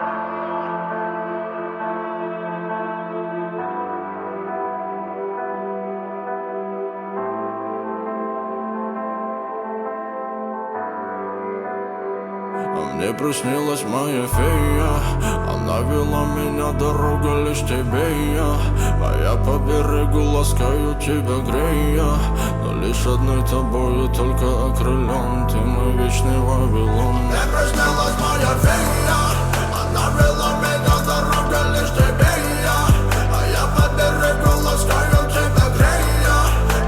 Мне приснилась моя фея, она вела меня, дорога лишь тебе и я. А я по берегу ласкаю тебя, грея, но лишь одной тобою только окрылен. Ты мой вечный Вавилон. Мне приснилась моя фея, она вела меня, дорога лишь тебе и я. А я по берегу ласкаю тебя, грея,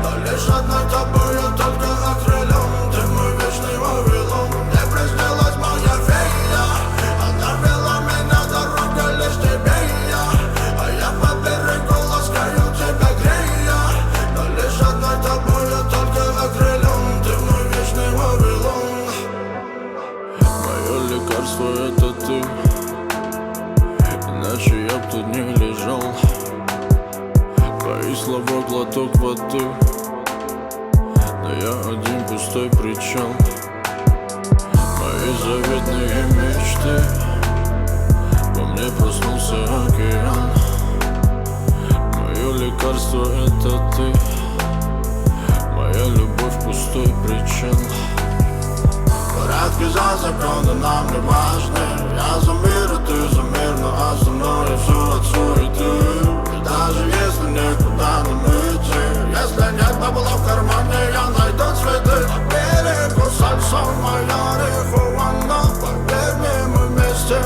но лишь одной тобою только окрылен. Ты мой вечный Вавилон. Мне приснилась моя фея, она вела меня, дорога лишь тебе и я. А я по берегу ласкаю тебя, грея, но лишь одной тобою только окрылен. Ты мой вечный Вавилон. Мое лекарство — это ты, иначе я б тут не лежал. Твои слова — глоток воды, но я один пустой причал. Мои заветные мечты, во мне проснулся океан. Мое лекарство — это ты, моя любовь — пустой причал. Порядки за законы нам не важны. Я за мир, и ты за мир, но остальное все от суеты. И даже если никуда нам идти, если нет бабла в кармане, я найду цветы. По берегу сальса, моя рихуана, поверь мне, мы вместе.